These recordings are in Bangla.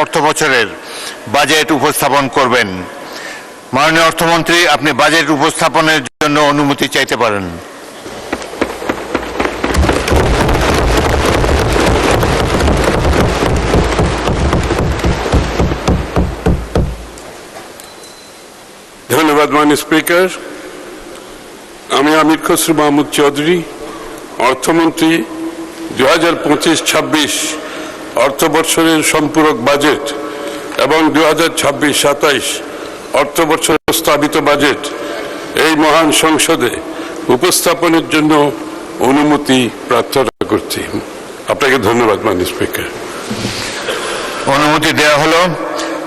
অর্থবছরের বাজেট উপস্থাপন করবেন। মাননীয় অর্থমন্ত্রী, আপনি বাজেট উপস্থাপনের জন্য অনুমতি চাইতে পারেন। ধন্যবাদ মাননীয় স্পিকার। আমি আমির খসরু মাহমুদ চৌধুরী, অর্থমন্ত্রী 2025-26 অর্থবর্ষের সম্পূরক বাজেট এবং 2026-27 অর্থবর্ষের প্রস্তাবিত বাজেট এই মহান সংসদে উপস্থাপনের জন্য অনুমতি প্রার্থনা করছি। আপনাকে ধন্যবাদ মাননীয় স্পিকার। অনুমতি দেওয়া হলো।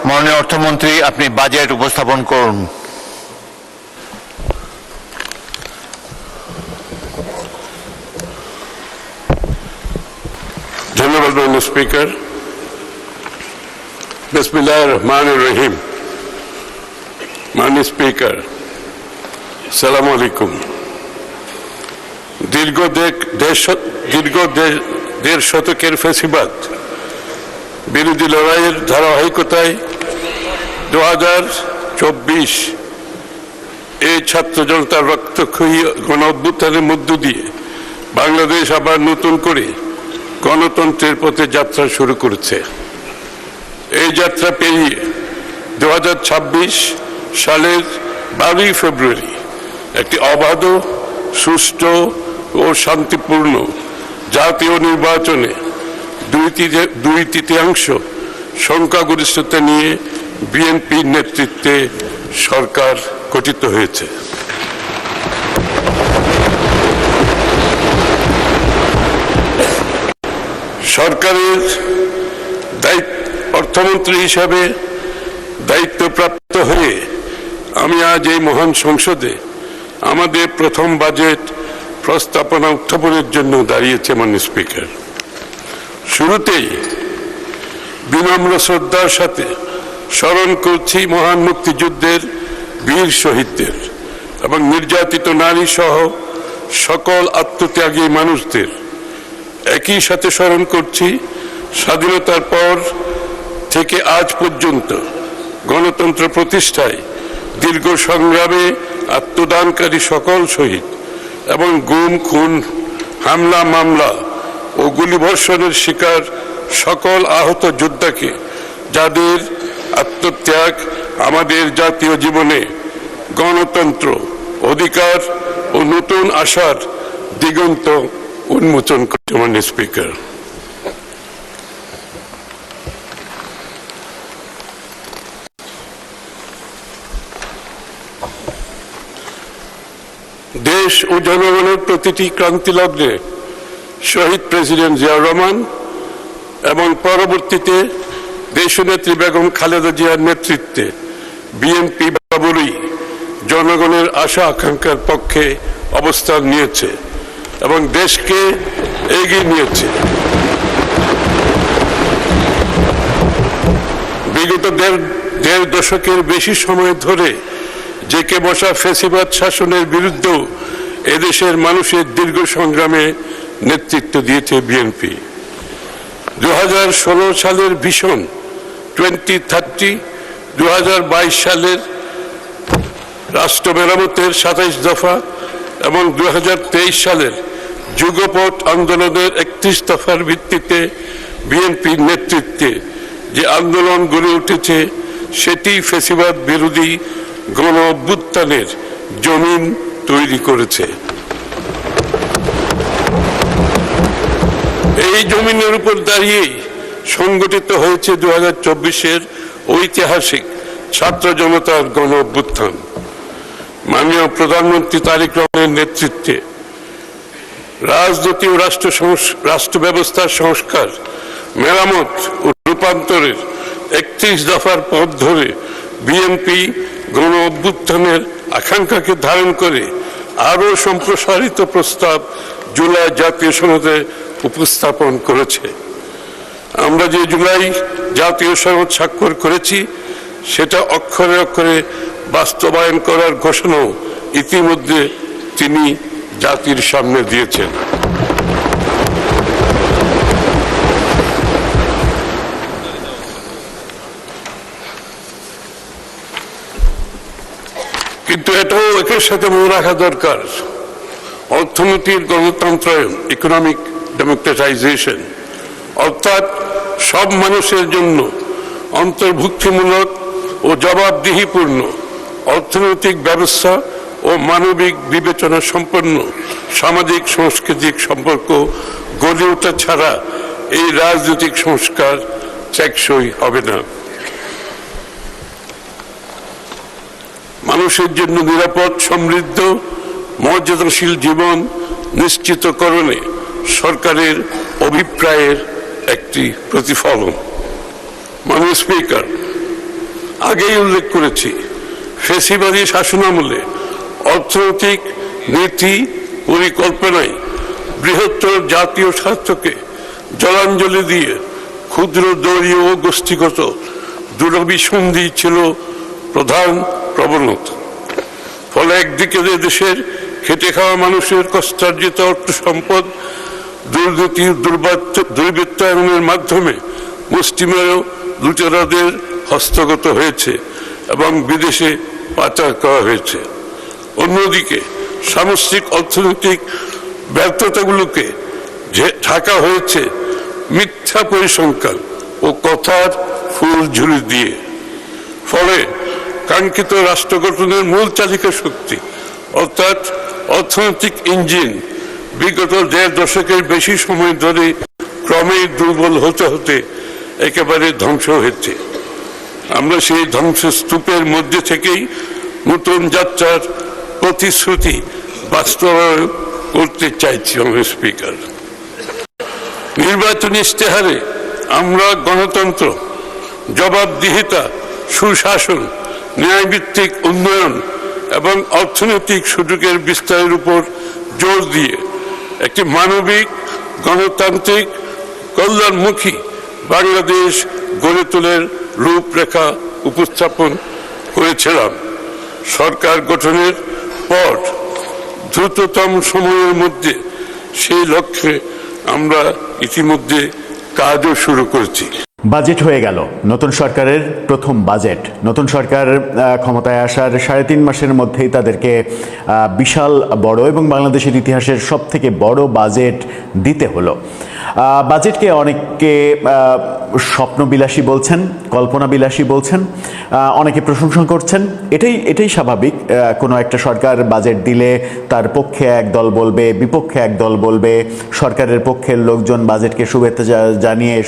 মাননীয় অর্থমন্ত্রী, আপনি বাজেট উপস্থাপন করুন। ধন্যবাদ মাননীয় স্পিকার। বিসমিল্লাহির রহমানির রহিম। মাননীয় স্পিকার, আসসালামু আলাইকুম। দীর্ঘ দেড় শতকের ফ্যাসিবাদ বিরোধী লড়াইয়ের ধারাবাহিকতায় 2024 এই ছাত্র জনতার রক্তক্ষয়ী গণ অভ্যুত্থানের মধ্য দিয়ে বাংলাদেশ আবার নতুন করে গণতন্ত্রের পথে যাত্রা শুরু করেছে। এই যাত্রা পেরিয়ে 2026 সালের 12 ফেব্রুয়ারি একটি অবাধ, সুষ্ঠু ও শান্তিপূর্ণ জাতীয় নির্বাচনে 2/3 সংখ্যাগরিষ্ঠতা নিয়ে বিএনপির নেতৃত্বে সরকার গঠিত হয়েছে। সরকারের অর্থমন্ত্রী হিসাবে দায়িত্বপ্রাপ্ত হয়ে আমি আজ এই মহান সংসদে আমাদের প্রথম বাজেট প্রস্তাবনা উত্থাপনের জন্য দাঁড়িয়েছে মাননীয় স্পিকার। শুরুতেই বিনম্র শ্রদ্ধার সাথে স্মরণ করছি মহান মুক্তিযুদ্ধের বীর শহীদদের এবং নির্যাতিত নারী সহ সকল আত্মত্যাগী মানুষদের। একই সাথে স্মরণ করছি স্বাধীনতার পর থেকে আজ পর্যন্ত গণতন্ত্র প্রতিষ্ঠায় দীর্ঘ সংগ্রামে আত্মদানকারী সকল শহীদ এবং গুম, খুন, হামলা, মামলা ও গুলিবর্ষণের শিকার সকল আহত যোদ্ধাকে, যাদের আত্মত্যাগ আমাদের জাতীয় জীবনে গণতন্ত্র, অধিকার ও নতুন আশার দিগন্ত উন্মোচন করতে। মাননীয় স্পিকার, দেশ ও জনগণের প্রতিটি ক্রান্তি লগ্নে শহীদ প্রেসিডেন্ট জিয়াউর রহমান এবং পরবর্তীতে দেশনেত্রী বেগম খালেদা জিয়ার নেতৃত্বে বিএনপি বরাবরই জনগণের আশা আকাঙ্ক্ষার পক্ষে অবস্থান নিয়েছে এবং দেশকে এগিয়ে নিয়েছে। বিগত দেড় দশকের বেশি সময় ধরে জেকে বসা ফ্যাসিবাদ শাসনের বিরুদ্ধেও এদেশের মানুষের দীর্ঘ সংগ্রামে নেতৃত্ব দিয়েছে বিএনপি। 2016 সালের ভিশন 2030, 2022 সালের রাষ্ট্র মেরামতের 27 দফা এবং 2023 সালের যুগপৎ আন্দোলনের 31 দফার ভিত্তিতে বিএনপির নেতৃত্বে যে আন্দোলন গড়ে উঠেছে, সেটি ফ্যাসিবাদ বিরোধী গণ অভ্যুত্থানের জমিন তৈরি করেছে। এই জমিনের উপর দাঁড়িয়েই সংগঠিত হয়েছে 2024-এর ঐতিহাসিক ছাত্র জনতার গণ অভ্যুত্থান। মাননীয় প্রধানমন্ত্রী তারেক রহমানের নেতৃত্বে রাজনীতি ও রাষ্ট্র ব্যবস্থার সংস্কার, মেরামত ও রূপান্তরের 31 দফার পথ ধরে বিএনপি গণ অভ্যুত্থানের আকাঙ্ক্ষাকে ধারণ করে আরো সম্প্রসারিত প্রস্তাব জুলাই জাতীয় সনদে উপস্থাপন করেছে। আমরা যে জুলাই জাতীয় সনদ স্বাক্ষর করেছি, সেটা অক্ষরে অক্ষরে বাস্তবায়ন করার ঘোষণাও ইতিমধ্যে তিনি জাতির সামনে দিয়েছেন। কিন্তু এটাও একের সাথে মনে রাখা দরকার, অর্থনীতির গণতন্ত্রায়ন, ইকোনমিক ডেমোক্রেটাইজেশন, অর্থাৎ সব মানুষের জন্য অন্তর্ভুক্তিমূলক ও জবাবদিহিপূর্ণ অর্থনৈতিক ব্যবস্থা ও মানবিক বিবেচনা সম্পন্ন সামাজিক সাংস্কৃতিক সম্পর্ক গড়ে ওঠা ছাড়া এই রাজনৈতিক সংস্কার টেকসই হবে না। মানুষের জন্য নিরাপদ, সমৃদ্ধ, মর্যাদাশীল জীবন নিশ্চিতকরণে সরকারের অভিপ্রায়ের একটি প্রতিফলন। মাননীয় স্পিকার, আগেই উল্লেখ করেছি, ফ্যাসিবাদী শাসনামলে অর্থনৈতিক নীতি পরিকল্পনায় বৃহত্তর জাতীয় স্বার্থকে জলাঞ্জলি দিয়ে ক্ষুদ্র দলীয় ও গোষ্ঠীগত দুরভিসন্ধি ছিল প্রধান প্রবণতা। ফলে একদিকে দেশের খেটে খাওয়া মানুষের কষ্টার্জিত অর্থ সম্পদ দুর্নীতি দুর্বৃত্তায়নের মাধ্যমে মুষ্টিমেয় লুটেরাদের হস্তগত হয়েছে এবং বিদেশে পাচার করা হয়েছে। অন্যদিকে সামষ্টিক অর্থনৈতিক ব্যর্থতাগুলোকে ঢাকা হয়েছে মিথ্যা পরিসংখ্যান ও কথার ফুলঝুরি দিয়ে। ফলে কাঙ্ক্ষিত রাষ্ট্র গঠনের মূল চালিকা শক্তি অর্থাৎ অর্থনৈতিক ইঞ্জিন বিগত ১.৫ দশকের বেশি সময় ধরে ক্রমেই দুর্বল হতে হতে একেবারে ধ্বংস হয়েছে। আমরা সেই ধ্বংসস্তূপের মধ্যে থেকেই নতুন যাত্রার প্রতিশ্রুতি বাস্তবায়ন করতে চাইছি। আমাদের স্পিকার, নির্বাচনী ইশতেহারে আমরা গণতন্ত্র, জবাবদিহিতা, সুশাসন, ন্যায়ভিত্তিক উন্নয়ন এবং অর্থনৈতিক সুযোগের বিস্তারের উপর জোর দিয়ে একটি মানবিক, গণতান্ত্রিক, কল্যাণমুখী বাংলাদেশ গড়ে তোলার রূপরেখা উপস্থাপন করেছিলাম। সরকার গঠনের পর দ্রুততম সময়ের মধ্যে সেই লক্ষ্যে আমরা ইতিমধ্যে কাজও শুরু করেছি। বাজেট হয়ে গেল, নতুন সরকারের প্রথম বাজেট। নতুন সরকার ক্ষমতায় আসার ৩.৫ মাসের মধ্যেই তাদেরকে বিশাল বড় এবং বাংলাদেশের ইতিহাসের সবথেকে বড় বাজেট দিতে হলো। বাজেটকে অনেকে স্বপ্নবিলাসী বলছেন, কল্পনাবিলাসী বলছেন, অনেকে প্রশংসা করছেন। এটাই স্বাভাবিক। কোনো একটা সরকার বাজেট দিলে তার পক্ষে এক দল বলবে, বিপক্ষে এক দল বলবে। সরকারের পক্ষের লোকজন বাজেটকে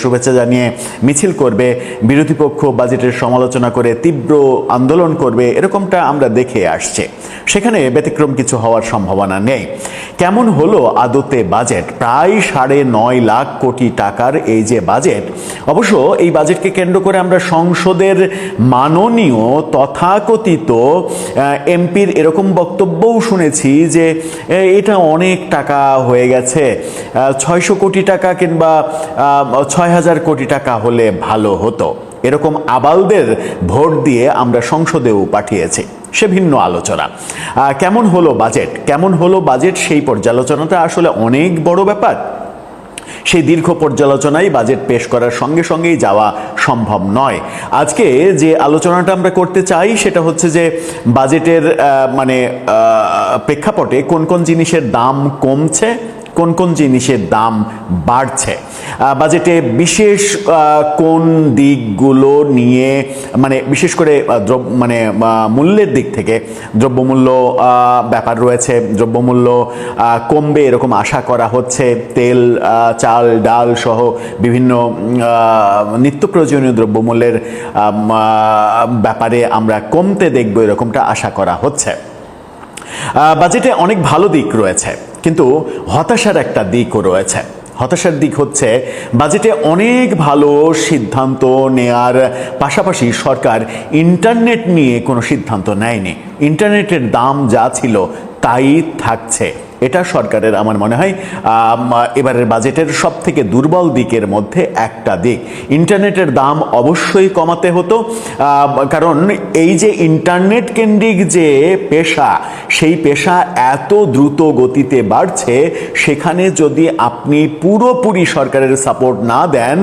শুভেচ্ছা জানিয়ে মিছিল করবে, বিরোধী পক্ষ বাজেটের সমালোচনা করে তীব্র আন্দোলন করবে। এরকমটা আমরা দেখে আসছে। সেখানে ব্যতিক্রম কিছু হওয়ার সম্ভাবনা নেই। কেমন হলো আদতে বাজেট? প্রায় ৯.৫ লাখ কোটি টাকার এই যে বাজেট, অবশ্য এই বাজেটকে কেন্দ্র করে আমরা সংসদের মাননীয় তথাকথিত এমপির এরকম বক্তব্যও শুনেছি যে এটা অনেক টাকা হয়ে গেছে, ৬০০ কোটি টাকা কিংবা ৬,০০০ কোটি টাকা হলে ভালো হতো। এরকম আবালদের ভোট দিয়ে আমরা সংসদেও পাঠিয়েছি। সে ভিন্ন আলোচনা। কেমন হলো বাজেট সেই পর্যালোচনাটা আসলে অনেক বড় ব্যাপার। সেই দীর্ঘ পর্যালোচনায় বাজেট পেশ করার সঙ্গে সঙ্গেই যাওয়া সম্ভব নয়। আজকে যে আলোচনাটা আমরা করতে চাই সেটা হচ্ছে যে বাজেটের প্রেক্ষাপটে কোন কোন জিনিসের দাম কমছে, কোন কোন জিনিসের দাম বাড়ছে, বাজেটে বিশেষ কোন দিকগুলো নিয়ে বিশেষ করে মূল্যের দিক থেকে দ্রব্যমূল্য ব্যাপার রয়েছে। দ্রব্যমূল্য কমবে এরকম আশা করা হচ্ছে। তেল, চাল, ডাল সহ বিভিন্ন নিত্য প্রয়োজনীয় দ্রব্যমূল্যের ব্যাপারে আমরা কমতে দেখব এরকমটা আশা করা হচ্ছে। বাজেটে অনেক ভালো দিক রয়েছে, কিন্তু হতাশার একটা দিকও রয়েছে। হতাশার দিক হচ্ছে বাজেটে অনেক ভালো সিদ্ধান্ত নেয়ার পাশাপাশি সরকার ইন্টারনেট নিয়ে কোনো সিদ্ধান্ত নেয়নি। ইন্টারনেটের দাম যা ছিল তাই থাকছে। এটা সরকারের আমার মনে হয় এবারের বাজেটের সব থেকে দুর্বল দিকের মধ্যে একটা দিক। ইন্টারনেটের দাম অবশ্যই কমাতে হতো, কারণ এই যে ইন্টারনেট কেন্দ্রিক যে পেশা, সেই পেশা এত দ্রুত গতিতে বাড়ছে, সেখানে যদি আপনি পুরোপুরি সরকারের সাপোর্ট না দেন,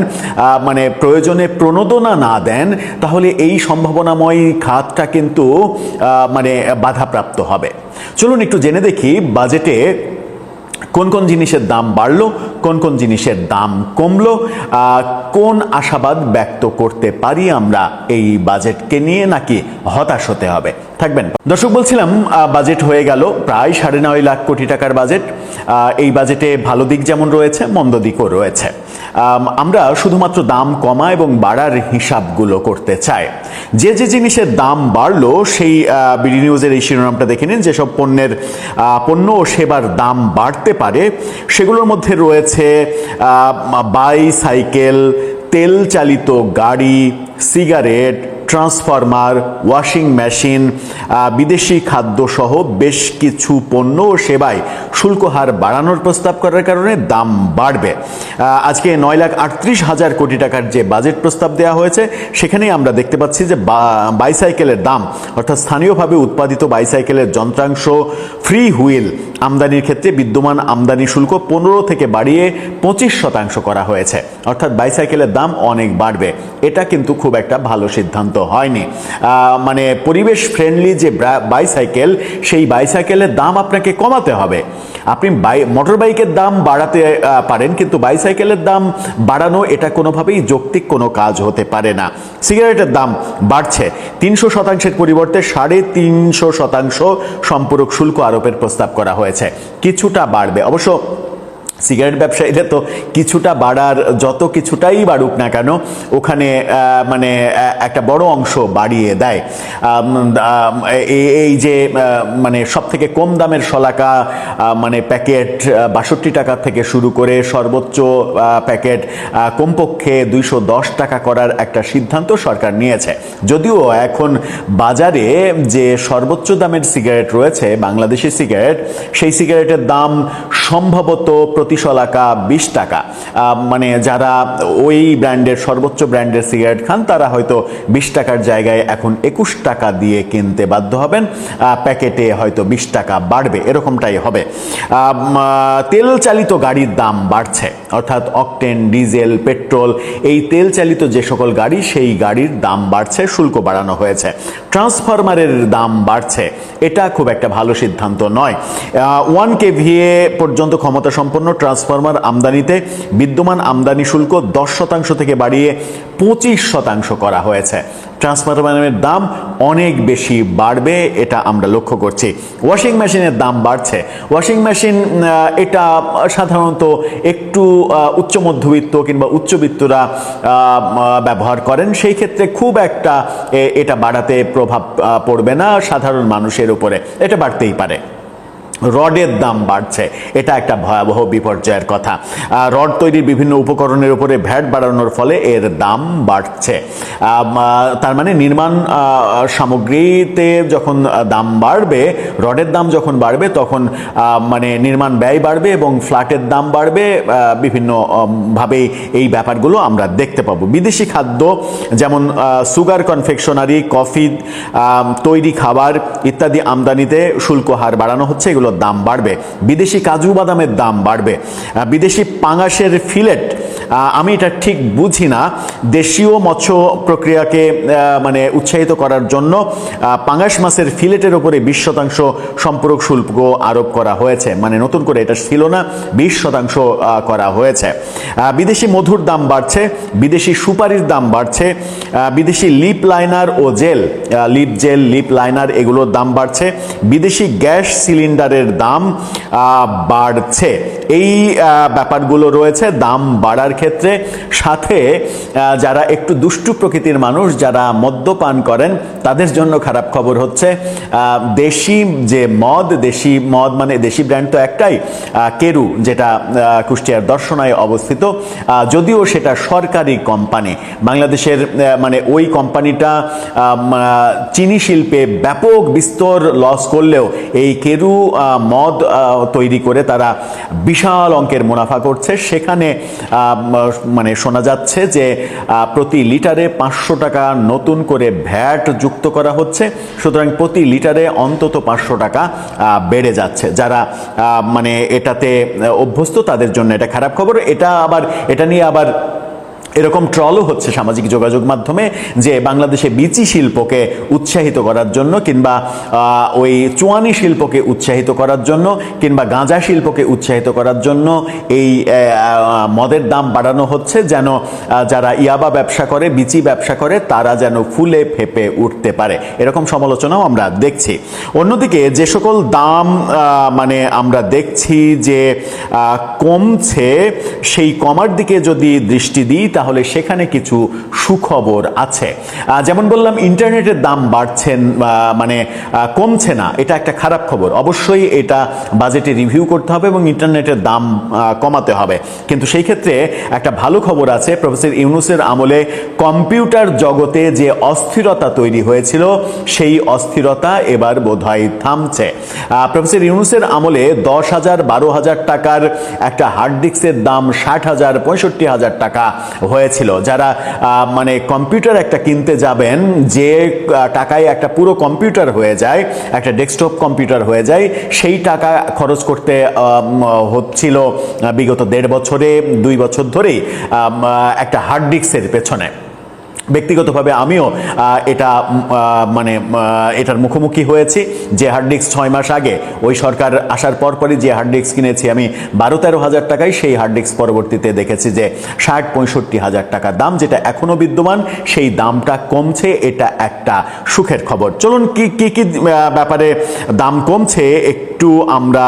মানে প্রয়োজনে প্রণোদনা না দেন, তাহলে এই সম্ভাবনাময় খাতটা কিন্তু মানে বাধাপ্রাপ্ত হবে। চলুন একটু জেনে দেখি বাজেটে কোন কোন জিনিসের দাম বাড়লো, কোন কোন জিনিসের দাম কমলো, কোন আশাবাদ ব্যক্ত করতে পারি আমরা এই বাজেটকে নিয়ে, নাকি হতাশ হতে হবে। থাকবেন দর্শক। বলছিলাম বাজেট হয়ে গেল প্রায় 9.5 লাখ কোটি টাকার বাজেট। এই বাজেটে ভালো দিক যেমন রয়েছে, মন্দ দিকও রয়েছে। আমরা শুধুমাত্র দাম কমা এবং বাড়ার হিসাবগুলো করতে চাই। যে যে জিনিসের দাম বাড়লো সেই বিডি নিউজের এই শিরোনামটা দেখে নিন। যেসব পণ্য ও সেবার দাম বাড়তে পারে সেগুলোর মধ্যে রয়েছে বাইসাইকেল, তেল চালিত গাড়ি, সিগারেট, ট্রান্সফরমার, ওয়াশিং মেশিন, বিদেশি খাদ্য সহ বেশ কিছু পণ্য ও সেবায় শুল্ক হার বাড়ানোর প্রস্তাব করার কারণে দাম বাড়বে। আজকে 9,38,000 কোটি টাকার যে বাজেট প্রস্তাব দেওয়া হয়েছে, সেখানেই আমরা দেখতে পাচ্ছি যে বাইসাইকেলের দাম, অর্থাৎ স্থানীয়ভাবে উৎপাদিত বাইসাইকেলের যন্ত্রাংশ, ফ্রি হুইল আমদানির ক্ষেত্রে বিদ্যমান আমদানি শুল্ক 15 থেকে বাড়িয়ে 25% করা হয়েছে। অর্থাৎ বাইসাইকেলের দাম অনেক বাড়বে। এটা কিন্তু খুব একটা ভালো সিদ্ধান্ত হয়নি। মানে পরিবেশ ফ্রেন্ডলি যে বাইসাইকেল, সেই বাইসাইকেলের দাম আপনাকে কমাতে হবে। আপনি মোটর বাইকের দাম বাড়াতে পারেন, কিন্তু বাইসাইকেলের দাম বাড়ানো এটা কোনোভাবেই যৌক্তিক কোনো কাজ হতে পারে না। সিগারেটের দাম বাড়ছে 300% পরিবর্তে 350% সম্পূরক শুল্ক আরোপের প্রস্তাব করা হয়েছে। কিছুটা বাড়বে অবশ্য। সিগারেট ব্যবসায়ীরা তো কিছুটা বাড়ার, যত কিছুটাই বাড়ুক না কেন, ওখানে মানে একটা বড় অংশ বাড়িয়ে দেয়। এই যে মানে সব থেকে কম দামের শলাকা মানে প্যাকেট 62 টাকা থেকে শুরু করে সর্বোচ্চ প্যাকেট কমপক্ষে 210 টাকা করার একটা সিদ্ধান্ত সরকার নিয়েছে। যদিও এখন বাজারে যে সর্বোচ্চ দামের সিগারেট রয়েছে, বাংলাদেশি সিগারেট, সেই সিগারেটের দাম সম্ভবত প্রতি শলাকা 20 টাকা। মানে যারা ওই ব্র্যান্ডের, সর্বোচ্চ ব্র্যান্ডের সিগারেট খান, তারা হয়তো 20 টাকার জায়গায় এখন 21 টাকা দিয়ে কিনতে বাধ্য হবেন। প্যাকেটে হয়তো 20 টাকা বাড়বে, এরকমটাই হবে। তেল চালিত গাড়ির দাম বাড়ছে, অর্থাৎ অকটেন, ডিজেল, পেট্রোল, এই তেল চালিত যে সকল গাড়ি, সেই গাড়ির দাম বাড়ছে, শুল্ক বাড়ানো হয়েছে। ট্রান্সফরমারের দাম বাড়ছে, এটা খুব একটা ভালো সিদ্ধান্ত নয়। 1 kVA পর্যন্ত ক্ষমতা সম্পন্ন ট্রান্সফরমার আমদানিতে বিদ্যমান আমদানি শুল্ক 10% থেকে বাড়িয়ে 25% করা হয়েছে। ট্রান্সফরমারের দাম অনেক বেশি বাড়বে, এটা আমরা লক্ষ্য করছি। ওয়াশিং মেশিনের দাম বাড়ছে। ওয়াশিং মেশিন এটা সাধারণত একটু উচ্চ মধ্যবিত্ত কিংবা উচ্চবিত্তরা ব্যবহার করেন, সেই ক্ষেত্রে খুব একটা এটা বাড়াতে প্রভাব পড়বে না সাধারণ মানুষের উপরে, এটা বাড়তেই পারে। রডের দাম বাড়ছে, এটা একটা ভয়াবহ বিপর্যয়ের কথা। রড তৈরির বিভিন্ন উপকরণের উপরে ভ্যাট বাড়ানোর ফলে এর দাম বাড়ছে। তার মানে নির্মাণ সামগ্রীতে যখন দাম বাড়বে, রডের দাম যখন বাড়বে, তখন মানে নির্মাণ ব্যয় বাড়বে এবং ফ্ল্যাটের দাম বাড়বে। বিভিন্নভাবেই এই ব্যাপারগুলো আমরা দেখতে পাবো। বিদেশি খাদ্য যেমন সুগার, কনফেকশনারি, কফি, তৈরি খাবার ইত্যাদি আমদানিতে শুল্ক হার বাড়ানো হচ্ছে, এগুলো দাম বাড়বে। বিদেশি কাজু বাদামের দাম বাড়বে। বিদেশি পাঙাশের ফিলেট, আমি এটা ঠিক বুঝি না, দেশীয় মৎস্য প্রক্রিয়াকে মানে উৎসাহিত করার জন্য পাঙাশ মাছের ফিলেটের উপরে 20% সম্পূরক শুল্ক আরোপ করা হয়েছে। মানে নতুন করে এটা ছিল না, 20% করা হয়েছে। বিদেশি মধুর দাম বাড়ছে, বিদেশি সুপারির দাম বাড়ছে, বিদেশি লিপ লাইনার ও gel, lip gel, lip liner, এগুলোর দাম বাড়ছে। বিদেশি গ্যাস সিলিন্ডারের দাম বাড়ছে। এই ব্যাপারগুলো রয়েছে, দাম বাড়া বাড়ার ক্ষেত্রে, সাথে যারা একটু দুষ্টু প্রকৃতির মানুষ, যারা মদ্যপান করেন, তাদের জন্য খারাপ খবর হচ্ছে দেশি যে দেশি মদ মানে দেশি ব্র্যান্ড তো একটাই, কেরু, যেটা কুষ্টিয়ার দর্শনায় অবস্থিত, যদিও সেটা সরকারি কোম্পানি। বাংলাদেশের মানে ওই কোম্পানিটা চিনি শিল্পে ব্যাপক বিস্তর লস করলেও এই কেরু মদ তৈরি করে তারা বিশাল অঙ্কের মুনাফা করছে। সেখানে মানে শোনা যাচ্ছে যে প্রতি লিটারে 500 টাকা নতুন করে ভ্যাট যুক্ত করা হচ্ছে, সুতরাং প্রতি লিটারে অন্তত 500 টাকা বেড়ে যাচ্ছে। যারা মানে এটাতে অভ্যস্ত তাদের জন্য এটা খারাপ খবর। এটা নিয়ে আবার এরকম ট্রলও হচ্ছে সামাজিক যোগাযোগ মাধ্যমে যে বাংলাদেশে বিচি শিল্পকে উৎসাহিত করার জন্য, কিংবা ওই চুয়ানি শিল্পকে উৎসাহিত করার জন্য, কিংবা গাঁজা শিল্পকে উৎসাহিত করার জন্য এই মদের দাম বাড়ানো হচ্ছে, যেন যারা ইয়াবা ব্যবসা করে, বিচি ব্যবসা করে, তারা যেন ফুলে ফেপে উঠতে পারে। এরকম সমালোচনাও আমরা দেখছি। অন্যদিকে যে সকল দাম মানে আমরা দেখছি যে কমছে, সেই কমার দিকে যদি দৃষ্টি দিই তাহলে সেখানে কিছু সুখবর আছে। যেমন বললাম, ইন্টারনেটের দাম বাড়ছেন মানে কমছে না, এটা একটা খারাপ খবর। অবশ্যই এটা বাজেটে রিভিউ করতে হবে এবং ইন্টারনেটের দাম কমাতে হবে। কিন্তু সেই ক্ষেত্রে একটা ভালো খবর আছে, প্রফেসর ইউনূসের আমলে কম্পিউটার জগতে যে অস্থিরতা তৈরি হয়েছিল, সেই অস্থিরতা এবার বোধহয় থামছে। প্রফেসর ইউনূসের আমলে 10,000 12,000 টাকার একটা হার্ড ডিস্কের দাম 60,000 65,000 টাকা হয়েছিল। যারা মানে কম্পিউটার একটা কিনতে যাবেন, যে টাকায় একটা পুরো কম্পিউটার হয়ে যায়, একটা ডেস্কটপ কম্পিউটার হয়ে যায়, সেই টাকা খরচ করতে হচ্ছিল বিগত 1.5 বছরে 2 বছর ধরেই একটা হার্ড ডিস্কের পেছনে। ব্যক্তিগতভাবে আমিও এটার মুখোমুখি হয়েছি। যে হার্ড ডিস্ক 6 মাস আগে ওই সরকার আসার পরপরই যে হার্ড ডিস্ক কিনেছি আমি 12-13 হাজার টাকায়, সেই হার্ড ডিস্ক পরবর্তীতে দেখেছি যে 60-65 হাজার টাকা দাম, যেটা এখনো বিদ্যমান, সেই দামটা কমছে। এটা একটা সুখের খবর। চলুন কি ব্যাপারে দাম কমছে একটু আমরা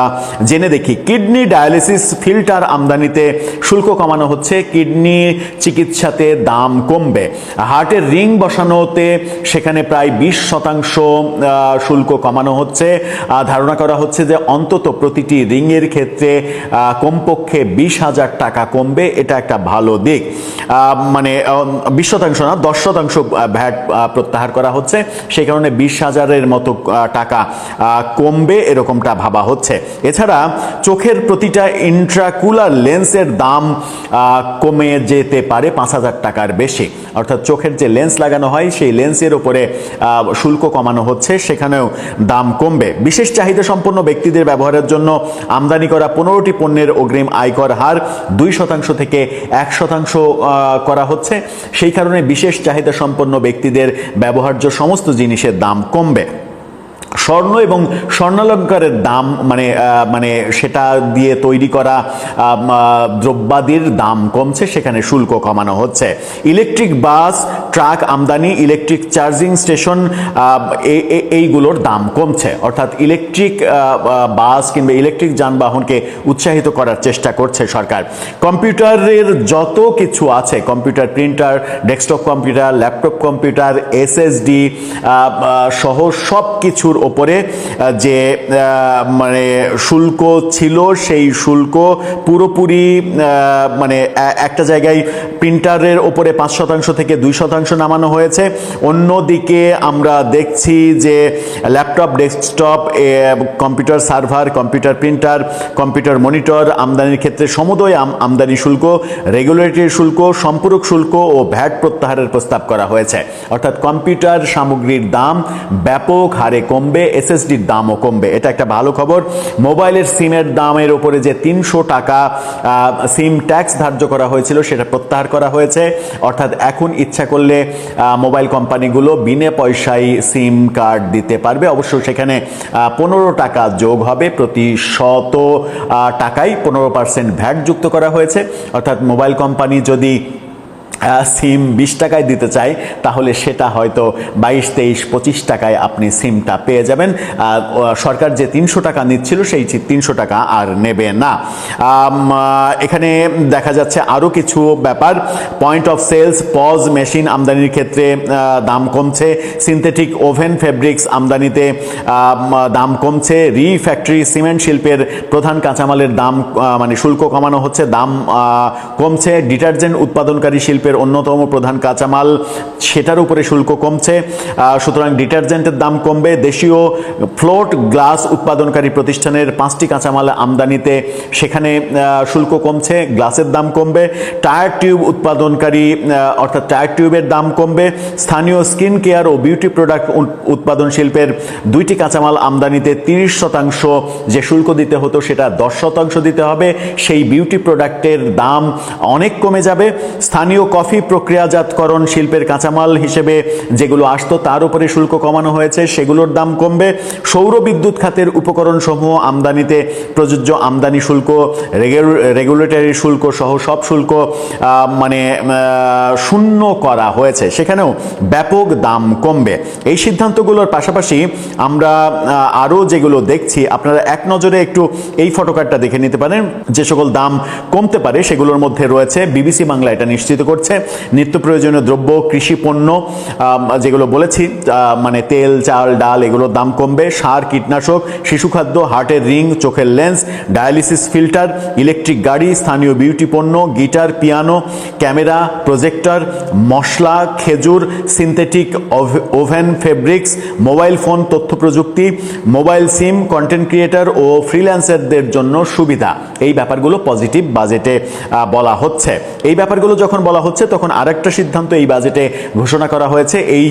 জেনে দেখি। কিডনি ডায়ালিসিস ফিল্টার আমদানিতে শুল্ক কমানো হচ্ছে, কিডনি চিকিৎসাতে দাম কমবে। হার্টের রিং বসানোতে সেখানে প্রায় 20% শুল্ক কমানো হচ্ছে। ধারণা করা হচ্ছে যে অন্তত প্রতিটি রিংয়ের ক্ষেত্রে কমপক্ষে 20,000 টাকা কমবে। এটা একটা ভালো দিক। মানে 20% না, 10% ভ্যাট প্রত্যাহার করা হচ্ছে, সেই কারণে 20,000-এর মতো টাকা কমবে এরকমটা ভাবা হচ্ছে। এছাড়া চোখের প্রতিটা ইন্ট্রাকুলার লেন্সের দাম কমে যেতে পারে 5,000 টাকার বেশি। অর্থাৎ চোখের যে লেন্স লাগানো হয়, সেই লেন্সের উপরে শুল্ক কমানো হচ্ছে, সেখানেও দাম কমবে। বিশেষ চাহিদা সম্পন্ন ব্যক্তিদের ব্যবহারের জন্য আমদানি করা 15টি পণ্যের অগ্রিম আয়কর হার 2% থেকে 1% করা হচ্ছে। সেই কারণে বিশেষ চাহিদা সম্পন্ন ব্যক্তিদের ব্যবহার্য সমস্ত জিনিসের দাম কমবে। স্বর্ণ এবং স্বর্ণালঙ্কারের দাম মানে সেটা দিয়ে তৈরি করা দ্রব্যাদির দাম কমছে, সেখানে শুল্ক কমানো হচ্ছে। ইলেকট্রিক বাস, ট্রাক আমদানি, ইলেকট্রিক চার্জিং স্টেশন, এইগুলোর দাম কমছে। অর্থাৎ ইলেকট্রিক বাস কিংবা ইলেকট্রিক যানবাহনকে উৎসাহিত করার চেষ্টা করছে সরকার। কম্পিউটারের যত কিছু আছে, computer, printer, desktop computer, laptop computer, SSD সহ সব কিছুর ওপরে যে মানে শুল্ক ছিল, সেই শুল্ক পুরোপুরি মানে একটা জায়গায় প্রিন্টারের ওপরে 5% থেকে 2% নামানো হয়েছে। অন্যদিকে আমরা দেখছি যে laptop, desktop, computer server, computer printer, computer monitor আমদানির ক্ষেত্রে সমুদয় আমদানি শুল্ক, রেগুলেটরি শুল্ক, সম্পূরক শুল্ক ও ভ্যাট প্রত্যাহারের প্রস্তাব করা হয়েছে। অর্থাৎ কম্পিউটার সামগ্রীর দাম ব্যাপক হারে কমবে, এসএসডির দামও কমবে। এটা একটা ভালো খবর। মোবাইলের সিমের দামের উপরে যে 300 টাকা সিম ট্যাক্স ধার্য করা হয়েছিল, সেটা প্রত্যাহার করা হয়েছে। অর্থাৎ এখন ইচ্ছা করলে মোবাইল কোম্পানিগুলো বিনা পয়সায় সিম কার্ড দিতে পারবে। অবশ্য সেখানে 15 টাকা যোগ হবে, প্রতি 100 টাকায় 15% ভ্যাট যুক্ত করা হয়েছে। অর্থাৎ মোবাইল কোম্পানি যদি সিম 20 টাকায় দিতে চায়, তাহলে সেটা হয়তো 22, 23, 25 টাকায় আপনি সিমটা পেয়ে যাবেন। সরকার যে 300 টাকা নিচ্ছিল সেই 300 টাকা আর নেবে না। এখানে দেখা যাচ্ছে আরও কিছু ব্যাপার। Point of sales POS machine আমদানির ক্ষেত্রে দাম কমছে, সিনথেটিক ওভেন ফেব্রিক্স আমদানিতে দাম কমছে, ফ্যাক্টরি সিমেন্ট শিল্পের প্রধান কাঁচামালের দাম মানে শুল্ক কমানো হচ্ছে, দাম কমছে। ডিটারজেন্ট উৎপাদনকারী শিল্পের অন্যতম প্রধান কাঁচামাল, সেটার উপরে শুল্ক কমছে, সুতরাং ডিটারজেন্টের দাম কমবে। দেশীয় ফ্লোট গ্লাস উৎপাদনকারী প্রতিষ্ঠানের 5টি কাঁচামাল আমদানিতে সেখানে শুল্ক কমছে, গ্লাসের দাম কমবে। টায়ার টিউব উৎপাদনকারী অর্থাৎ টায়ার টিউবের দাম কমবে। স্থানীয় স্কিন কেয়ার ও বিউটি প্রোডাক্ট উৎপাদন শিল্পের 2টি কাঁচামাল আমদানিতে 30% যে শুল্ক দিতে হতো সেটা 10% দিতে হবে, সেই বিউটি প্রোডাক্টের দাম অনেক কমে যাবে। স্থানীয় কফি প্রক্রিয়াজাতকরণ শিল্পের কাঁচামাল হিসেবে যেগুলো আসতো তার উপরে শুল্ক কমানো হয়েছে, সেগুলোর দাম কমবে। সৌর বিদ্যুৎ খাতের উপকরণ সমূহ আমদানিতে প্রযোজ্য আমদানি শুল্ক, রেগুলেটরি শুল্ক সহ সব শুল্ক মানে শূন্য করা হয়েছে, সেখানেও ব্যাপক দাম কমবে। এই সিদ্ধান্তগুলোর পাশাপাশি আমরা আরও যেগুলো দেখছি, আপনারা এক নজরে একটু এই ফটোকার্ডটা দেখে নিতে পারেন। যে সকল দাম কমতে পারে সেগুলোর মধ্যে রয়েছে, বিবিসি বাংলা এটা নিশ্চিত করছে, নিত্য প্রয়োজনীয় দ্রব্য, কৃষি পণ্য যেগুলো বলেছি মানে তেল, চাল, ডাল এগুলোর দাম কমবে। সার, কীটনাশক, শিশু খাদ্য, হার্টের রিং, চোখের লেন্স, ডায়ালিসিস ফিল্টার, ইলেকট্রিক গাড়ি, স্থানীয় বিউটি পণ্য, গিটার, পিয়ানো, ক্যামেরা, প্রজেক্টর, মশলা, খেজুর, synthetic oven fabrics, mobile phone, তথ্য প্রযুক্তি, মোবাইল সিম, কন্টেন্ট ক্রিয়েটর ও ফ্রিল্যান্সারদের জন্য সুবিধা। এই ব্যাপারগুলো পজিটিভ বাজেটে বলা হচ্ছে। এই ব্যাপারগুলো যখন বলা হচ্ছে তখন আরেকটা সিদ্ধান্ত এই বাজেটে ঘোষণা করা হয়েছে, এই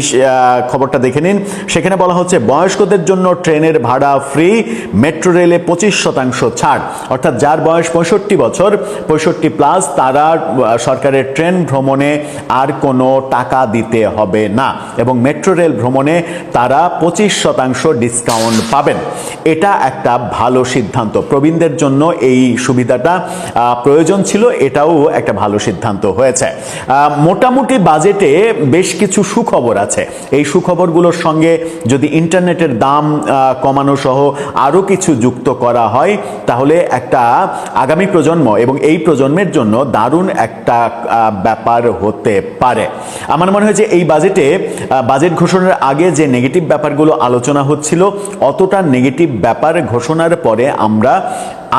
খবরটা দেখে নিন। সেখানে বলা হচ্ছে বয়স্কদের জন্য ট্রেনের ভাড়া ফ্রি, মেট্রো রেলে 25% ছাড়, অর্থাৎ যার বয়স 65 বছর 65+ তারা সরকারের ট্রেন ভ্রমণে আর কোনো টাকা দিতে হবে না এবং মেট্রো রেল ভ্রমণে তারা 25% ডিসকাউন্ট পাবেন। এটা একটা ভালো সিদ্ধান্ত, প্রবীণদের জন্য এই সুবিধাটা প্রয়োজন ছিল, এটাও একটা ভালো সিদ্ধান্ত হয়েছে। মোটামুটি বাজেটে বেশ কিছু সুখবর আছে। এই সুখবরগুলোর সঙ্গে যদি ইন্টারনেটের দাম কমানো সহ আরও কিছু যুক্ত করা হয় তাহলে একটা আগামী প্রজন্ম এবং এই প্রজন্মের জন্য দারুণ একটা ব্যাপার হতে পারে। আমার মনে হয় যে এই বাজেট ঘোষণার আগে যে নেগেটিভ ব্যাপারগুলো আলোচনা হচ্ছিল, অতটা নেগেটিভ ব্যাপার ঘোষণার পরে আমরা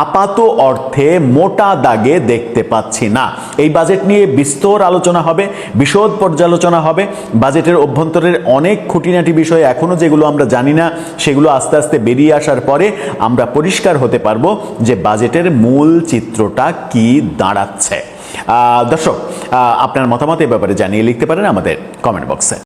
আপাত অর্থে মোটা দাগে দেখতে পাচ্ছি না। এই বাজেট নিয়ে বিস্তর আলোচনা হবে, বিশদ পর্যালোচনা হবে। বাজেটের অভ্যন্তরের অনেক খুঁটিনাটি বিষয় এখনো যেগুলো আমরা জানি না, সেগুলো আস্তে আস্তে বেরিয়ে আসার পরে আমরা পরিষ্কার হতে পারবো যে বাজেটের মূল চিত্রটা কি দাঁড়াচ্ছে। দর্শক, আপনার মতামত এই ব্যাপারে জানিয়ে লিখতে পারেন আমাদের কমেন্ট বক্সে।